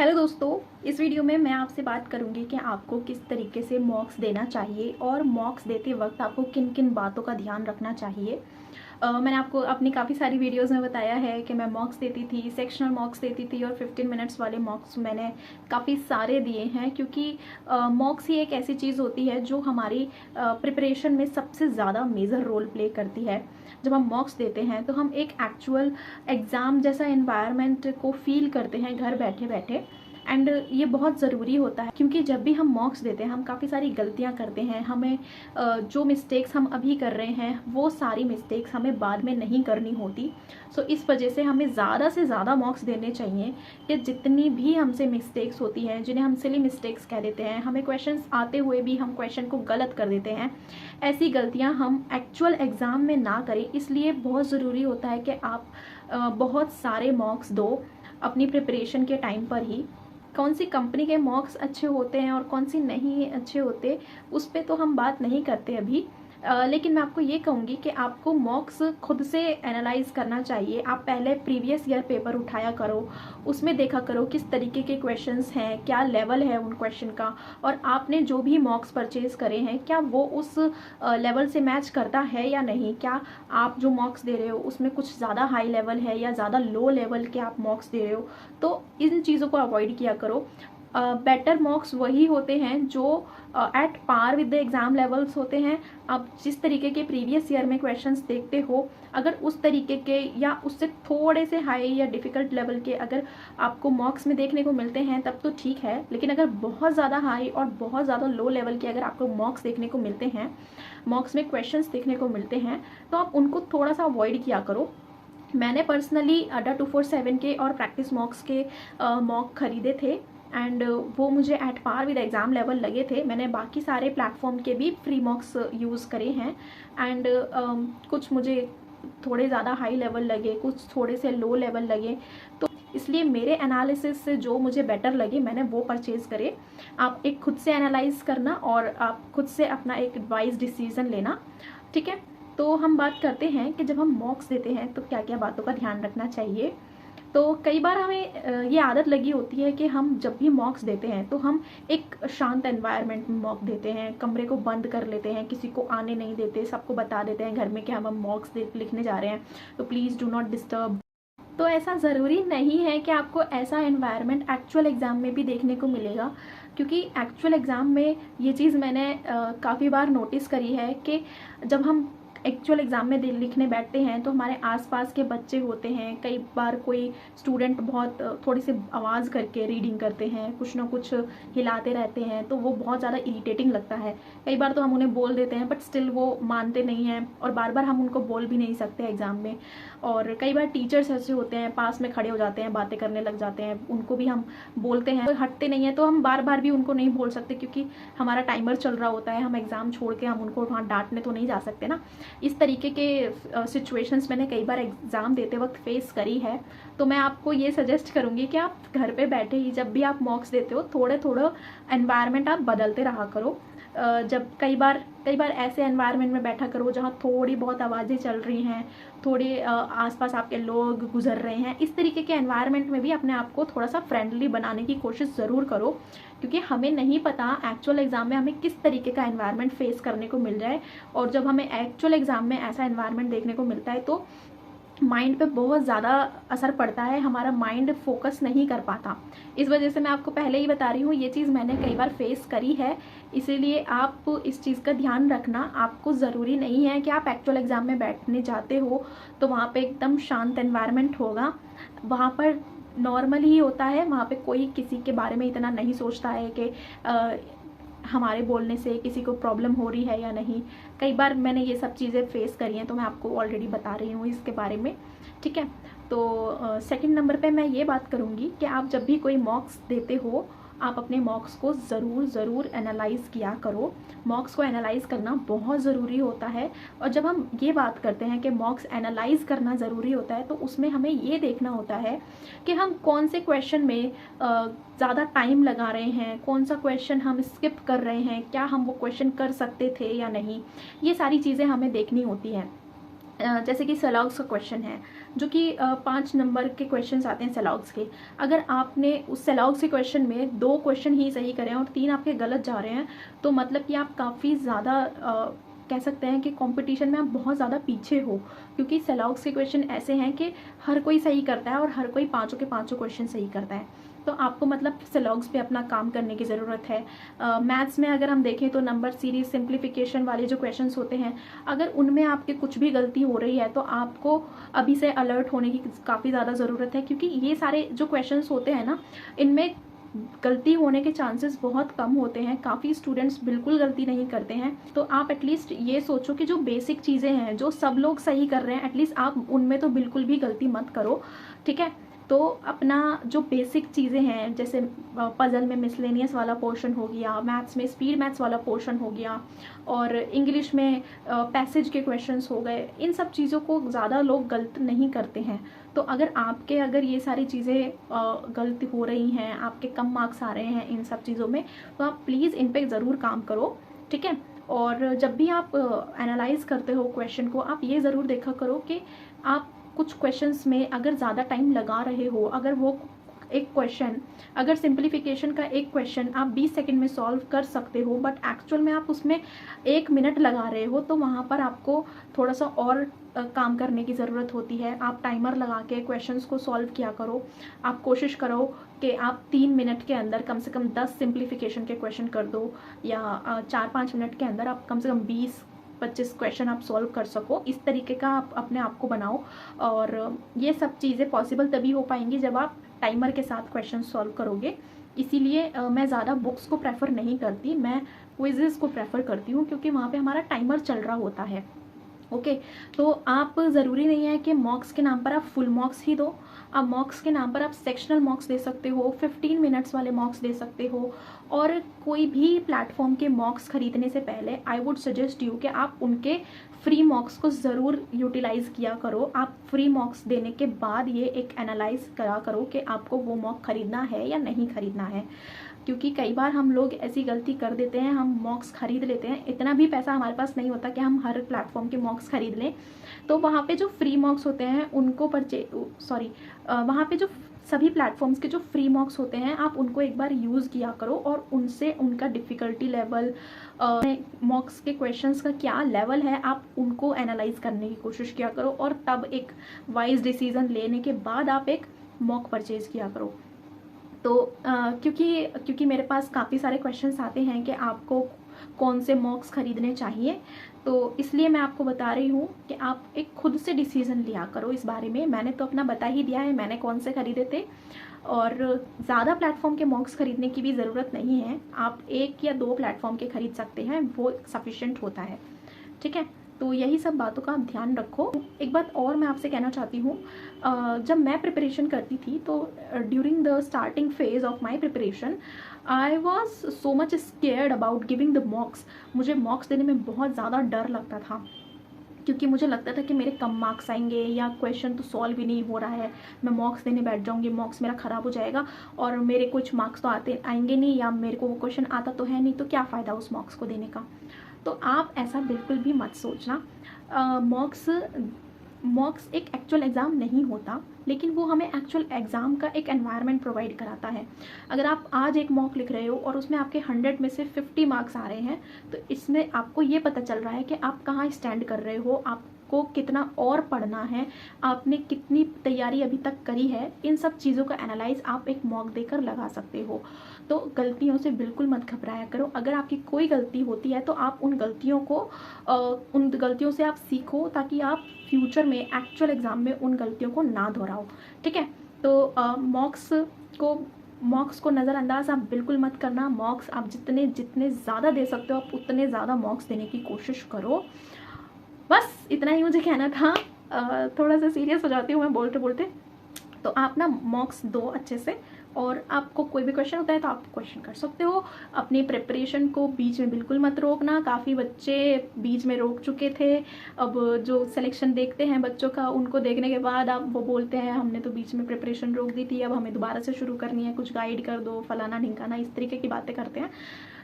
Hello दोस्तों, इस video में मैं आपसे बात करूंगी कि आपको किस तरीके से मॉक्स देना चाहिए और मॉक्स देते वक्त आपको किन किन बातों का ध्यान रखना चाहिए। मैंने आपको अपनी काफ़ी सारी वीडियोस में बताया है कि मैं मॉक्स देती थी, सेक्शनल मॉक्स देती थी और 15 मिनट्स वाले मॉक्स मैंने काफ़ी सारे दिए हैं क्योंकि मॉक्स ही एक ऐसी चीज़ होती है जो हमारी प्रिपरेशन में सबसे ज़्यादा मेजर रोल प्ले करती है। जब हम मॉक्स देते हैं तो हम एक एक्चुअल एग्ज़ाम जैसा एनवायरनमेंट को फील करते हैं घर बैठे बैठे। एंड ये बहुत ज़रूरी होता है क्योंकि जब भी हम मॉक्स देते हैं हम काफ़ी सारी गलतियां करते हैं। हमें जो मिस्टेक्स हम अभी कर रहे हैं वो सारी मिस्टेक्स हमें बाद में नहीं करनी होती। सो इस वजह से हमें ज़्यादा से ज़्यादा मॉक्स देने चाहिए कि जितनी भी हमसे मिस्टेक्स होती हैं, जिन्हें हम सिली मिस्टेक्स कह देते हैं, हमें क्वेश्चंस आते हुए भी हम क्वेश्चन को गलत कर देते हैं, ऐसी गलतियां हम एक्चुअल एग्ज़ाम में ना करें। इसलिए बहुत ज़रूरी होता है कि आप बहुत सारे मॉक्स दो अपनी प्रिपरेशन के टाइम पर ही। कौन सी कंपनी के मॉक्स अच्छे होते हैं और कौन सी नहीं अच्छे होते उस पर तो हम बात नहीं करते अभी। लेकिन मैं आपको ये कहूँगी कि आपको मॉक्स खुद से एनालाइज करना चाहिए। आप पहले प्रीवियस ईयर पेपर उठाया करो, उसमें देखा करो किस तरीके के क्वेश्चंस हैं, क्या लेवल है उन क्वेश्चन का, और आपने जो भी मॉक्स परचेज करे हैं क्या वो उस लेवल से मैच करता है या नहीं। क्या आप जो मॉक्स दे रहे हो उसमें कुछ ज़्यादा हाई लेवल है या ज़्यादा लो लेवल के आप मॉक्स दे रहे हो। तो इन चीज़ों को अवॉइड किया करो। बेटर मॉक्स वही होते हैं जो at par with the exam levels होते हैं। आप जिस तरीके के प्रीवियस ईयर में क्वेश्चंस देखते हो, अगर उस तरीके के या उससे थोड़े से हाई या डिफ़िकल्ट लेवल के अगर आपको मॉक्स में देखने को मिलते हैं तब तो ठीक है। लेकिन अगर बहुत ज़्यादा हाई और बहुत ज़्यादा लो लेवल के अगर आपको मॉक्स देखने को मिलते हैं, मॉक्स में क्वेश्चंस देखने को मिलते हैं, तो आप उनको थोड़ा सा अवॉइड किया करो। मैंने पर्सनली अड्डा 247 के और प्रैक्टिस मॉक्स के मॉक खरीदे थे एंड वो मुझे at par with exam level लगे थे। मैंने बाकी सारे प्लेटफॉर्म के भी फ्री मॉक्स यूज़ करे हैं एंड कुछ मुझे थोड़े ज़्यादा हाई लेवल लगे, कुछ थोड़े से लो लेवल लगे। तो इसलिए मेरे एनालिसिस से जो मुझे बेटर लगे मैंने वो परचेज़ करे। आप एक खुद से एनालाइज करना और आप खुद से अपना एक वाइज डिसीज़न लेना, ठीक है। तो हम बात करते हैं कि जब हम मॉक्स देते हैं तो क्या क्या बातों का ध्यान रखना चाहिए। तो कई बार हमें ये आदत लगी होती है कि हम जब भी मॉक्स देते हैं तो हम एक शांत एनवायरनमेंट में मॉक देते हैं, कमरे को बंद कर लेते हैं, किसी को आने नहीं देते, सबको बता देते हैं घर में कि हम मॉक्स लिखने जा रहे हैं तो प्लीज़ डू नॉट डिस्टर्ब। तो ऐसा ज़रूरी नहीं है कि आपको ऐसा एनवायरनमेंट एक्चुअल एग्ज़ाम में भी देखने को मिलेगा, क्योंकि एक्चुअल एग्ज़ाम में ये चीज़ मैंने काफ़ी बार नोटिस करी है कि जब हम एक्चुअल एग्ज़ाम में लिखने बैठते हैं तो हमारे आसपास के बच्चे होते हैं। कई बार कोई स्टूडेंट बहुत थोड़ी सी आवाज़ करके रीडिंग करते हैं, कुछ ना कुछ हिलाते रहते हैं, तो वो बहुत ज़्यादा इरिटेटिंग लगता है। कई बार तो हम उन्हें बोल देते हैं बट स्टिल वो मानते नहीं हैं और बार बार हम उनको बोल भी नहीं सकते एग्ज़ाम में। और कई बार टीचर्स ऐसे होते हैं, पास में खड़े हो जाते हैं, बातें करने लग जाते हैं, उनको भी हम बोलते हैं, हटते नहीं हैं, तो हम बार बार भी उनको नहीं बोल सकते क्योंकि हमारा टाइमर चल रहा होता है। हम एग्ज़ाम छोड़ के हम उनको वहाँ डांटने तो नहीं जा सकते ना। इस तरीके के सिचुएशंस मैंने कई बार एग्ज़ाम देते वक्त फेस करी है। तो मैं आपको ये सजेस्ट करूँगी कि आप घर पे बैठे ही जब भी आप मॉक्स देते हो थोड़े थोड़े एनवायरनमेंट आप बदलते रहा करो। जब कई बार ऐसे एनवायरनमेंट में बैठा करो जहाँ थोड़ी बहुत आवाज़ें चल रही हैं, थोड़े आसपास आपके लोग गुजर रहे हैं। इस तरीके के एनवायरनमेंट में भी अपने आप को थोड़ा सा फ्रेंडली बनाने की कोशिश ज़रूर करो, क्योंकि हमें नहीं पता एक्चुअल एग्ज़ाम में हमें किस तरीके का एनवायरनमेंट फेस करने को मिल जाए। और जब हमें एक्चुअल एग्ज़ाम में ऐसा एनवायरनमेंट देखने को मिलता है तो माइंड पे बहुत ज़्यादा असर पड़ता है, हमारा माइंड फोकस नहीं कर पाता। इस वजह से मैं आपको पहले ही बता रही हूँ, ये चीज़ मैंने कई बार फेस करी है। इसीलिए आप इस चीज़ का ध्यान रखना। आपको ज़रूरी नहीं है कि आप एक्चुअल एग्ज़ाम में बैठने जाते हो तो वहाँ पे एकदम शांत एनवायरनमेंट होगा। वहाँ पर नॉर्मल ही होता है, वहाँ पे कोई किसी के बारे में इतना नहीं सोचता है कि हमारे बोलने से किसी को प्रॉब्लम हो रही है या नहीं। कई बार मैंने ये सब चीज़ें फेस करी हैं तो मैं आपको ऑलरेडी बता रही हूँ इसके बारे में, ठीक है। तो सेकंड नंबर पे मैं ये बात करूँगी कि आप जब भी कोई मॉक्स देते हो आप अपने मॉक्स को ज़रूर एनालाइज़ किया करो। मॉक्स को एनालाइज़ करना बहुत ज़रूरी होता है। और जब हम ये बात करते हैं कि मॉक्स एनालाइज़ करना ज़रूरी होता है तो उसमें हमें ये देखना होता है कि हम कौन से क्वेश्चन में ज़्यादा टाइम लगा रहे हैं, कौन सा क्वेश्चन हम स्किप कर रहे हैं, क्या हम वो क्वेश्चन कर सकते थे या नहीं। ये सारी चीज़ें हमें देखनी होती हैं। जैसे कि सलॉग्स का क्वेश्चन है, जो कि 5 नंबर के क्वेश्चंस आते हैं सेलॉग्स के। अगर आपने उस सेलॉग्स के क्वेश्चन में 2 क्वेश्चन ही सही करे हैं और 3 आपके गलत जा रहे हैं, तो मतलब कि आप काफ़ी ज़्यादा कह सकते हैं कि कंपटीशन में आप बहुत ज़्यादा पीछे हो, क्योंकि सेलॉग्स के क्वेश्चन ऐसे हैं कि हर कोई सही करता है और हर कोई 5 के 5 क्वेश्चन सही करता है। तो आपको मतलब सेलॉग्स पे अपना काम करने की ज़रूरत है। मैथ्स में अगर हम देखें तो नंबर सीरीज सिंप्लीफिकेशन वाले जो क्वेश्चंस होते हैं, अगर उनमें आपके कुछ भी गलती हो रही है तो आपको अभी से अलर्ट होने की काफ़ी ज़्यादा ज़रूरत है, क्योंकि ये सारे जो क्वेश्चंस होते हैं ना, इनमें गलती होने के चांसेस बहुत कम होते हैं। काफ़ी स्टूडेंट्स बिल्कुल गलती नहीं करते हैं। तो आप एटलीस्ट ये सोचो कि जो बेसिक चीज़ें हैं जो सब लोग सही कर रहे हैं, एटलीस्ट आप उनमें तो बिल्कुल भी गलती मत करो, ठीक है। तो अपना जो बेसिक चीज़ें हैं, जैसे पजल में मिसलेनियस वाला पोर्शन हो गया, मैथ्स में स्पीड मैथ्स वाला पोर्शन हो गया, और इंग्लिश में पैसेज के क्वेश्चंस हो गए, इन सब चीज़ों को ज़्यादा लोग गलत नहीं करते हैं। तो अगर ये सारी चीज़ें गलत हो रही हैं, आपके कम मार्क्स आ रहे हैं इन सब चीज़ों में, तो आप प्लीज़ इन पे ज़रूर काम करो, ठीक है। और जब भी आप एनालाइज करते हो क्वेश्चन को, आप ये ज़रूर देखा करो कि आप कुछ क्वेश्चंस में अगर ज़्यादा टाइम लगा रहे हो, अगर वो एक क्वेश्चन, अगर सिंप्लीफिकेशन का एक क्वेश्चन आप 20 सेकंड में सॉल्व कर सकते हो, बट एक्चुअल में आप उसमें 1 मिनट लगा रहे हो, तो वहाँ पर आपको थोड़ा सा और काम करने की ज़रूरत होती है। आप टाइमर लगा के क्वेश्चंस को सॉल्व किया करो। आप कोशिश करो कि आप 3 मिनट के अंदर कम से कम 10 सिंप्लीफिकेशन के क्वेश्चन कर दो, या 4-5 मिनट के अंदर आप कम से कम 20-25 क्वेश्चन आप सॉल्व कर सको। इस तरीके का आप अपने आप को बनाओ, और ये सब चीज़ें पॉसिबल तभी हो पाएंगी जब आप टाइमर के साथ क्वेश्चन सॉल्व करोगे। इसीलिए मैं ज़्यादा बुक्स को प्रेफर नहीं करती, मैं क्विज़ेस को प्रेफर करती हूँ, क्योंकि वहाँ पे हमारा टाइमर चल रहा होता है। ओके, तो आप ज़रूरी नहीं है कि मॉक्स के नाम पर आप फुल मॉक्स ही दो। आप मॉक्स के नाम पर आप सेक्शनल मॉक्स दे सकते हो, 15 मिनट्स वाले मॉक्स दे सकते हो। और कोई भी प्लेटफॉर्म के मॉक्स खरीदने से पहले आई वुड सजेस्ट यू कि आप उनके फ्री मॉक्स को ज़रूर यूटिलाइज़ किया करो। आप फ्री मॉक्स देने के बाद ये एक एनालाइज करा करो कि आपको वो मॉक खरीदना है या नहीं खरीदना है, क्योंकि कई बार हम लोग ऐसी गलती कर देते हैं, हम मॉक्स खरीद लेते हैं, इतना भी पैसा हमारे पास नहीं होता कि हम हर प्लेटफॉर्म के मॉक्स खरीद लें। तो वहाँ पे जो फ्री मॉक्स होते हैं उनको वहाँ पे जो सभी प्लेटफॉर्म्स के जो फ्री मॉक्स होते हैं, आप उनको एक बार यूज़ किया करो, और उनसे उनका डिफ़िकल्टी लेवल, मॉक्स के क्वेश्चंस का क्या लेवल है, आप उनको एनालाइज करने की कोशिश किया करो, और तब एक वाइज डिसीज़न लेने के बाद आप एक मॉक परचेज़ किया करो। तो क्योंकि मेरे पास काफ़ी सारे क्वेश्चंस आते हैं कि आपको कौन से मॉक्स खरीदने चाहिए, तो इसलिए मैं आपको बता रही हूँ कि आप एक खुद से डिसीज़न लिया करो इस बारे में। मैंने तो अपना बता ही दिया है मैंने कौन से खरीदे थे, और ज़्यादा प्लेटफॉर्म के मॉक्स खरीदने की भी ज़रूरत नहीं है। आप 1 या 2 प्लेटफॉर्म के खरीद सकते हैं, वो सफिशेंट होता है, ठीक है। तो यही सब बातों का आप ध्यान रखो। एक बात और मैं आपसे कहना चाहती हूँ, जब मैं प्रिपरेशन करती थी तो during the starting phase of my preparation I was so much scared about giving the मॉक्स। मुझे मॉक्स देने में बहुत ज़्यादा डर लगता था, क्योंकि मुझे लगता था कि मेरे कम मार्क्स आएंगे, या क्वेश्चन तो सॉल्व ही नहीं हो रहा है, मैं मॉक्स देने बैठ जाऊंगी, मॉक्स मेरा ख़राब हो जाएगा और मेरे कुछ मार्क्स तो आएंगे नहीं, या मेरे को वो क्वेश्चन आता तो है नहीं, तो क्या फ़ायदा उस मॉक्स को देने का। तो आप ऐसा बिल्कुल भी मत सोचना। मॉक्स एक एक्चुअल एग्ज़ाम नहीं होता, लेकिन वो हमें एक्चुअल एग्ज़ाम का एक एनवायरनमेंट प्रोवाइड कराता है। अगर आप आज एक मॉक लिख रहे हो और उसमें आपके 100 में से 50 मार्क्स आ रहे हैं, तो इसमें आपको ये पता चल रहा है कि आप कहाँ स्टैंड कर रहे हो, आपको कितना और पढ़ना है, आपने कितनी तैयारी अभी तक करी है। इन सब चीज़ों का एनालाइज आप एक मॉक देकर लगा सकते हो। तो गलतियों से बिल्कुल मत घबराया करो। अगर आपकी कोई गलती होती है तो आप उन गलतियों से आप सीखो, ताकि आप फ्यूचर में एक्चुअल एग्ज़ाम में उन गलतियों को ना दोहराओ, ठीक है। तो मॉक्स को नज़रअंदाज आप बिल्कुल मत करना। मॉक्स आप जितने ज़्यादा दे सकते हो आप उतने ज़्यादा मॉक्स देने की कोशिश करो। बस इतना ही मुझे कहना था। थोड़ा सा सीरियस हो जाती हूँ मैं बोलते बोलते। तो आप ना मॉक्स दो अच्छे से, और आपको कोई भी क्वेश्चन होता है तो आप क्वेश्चन कर सकते हो। अपनी प्रिपरेशन को बीच में बिल्कुल मत रोकना। काफ़ी बच्चे बीच में रोक चुके थे। अब जो सिलेक्शन देखते हैं बच्चों का, उनको देखने के बाद आप वो बोलते हैं हमने तो बीच में प्रिपरेशन रोक दी थी, अब हमें दोबारा से शुरू करनी है, कुछ गाइड कर दो, फलाना ढिंकाना, इस तरीके की बातें करते हैं।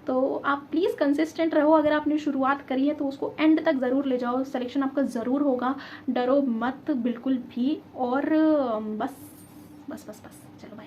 तो आप प्लीज़ कंसिस्टेंट रहो। अगर आपने शुरुआत करी है तो उसको एंड तक ज़रूर ले जाओ, सिलेक्शन आपका ज़रूर होगा, डरो मत बिल्कुल भी। और बस बस बस बस, चलो बाय।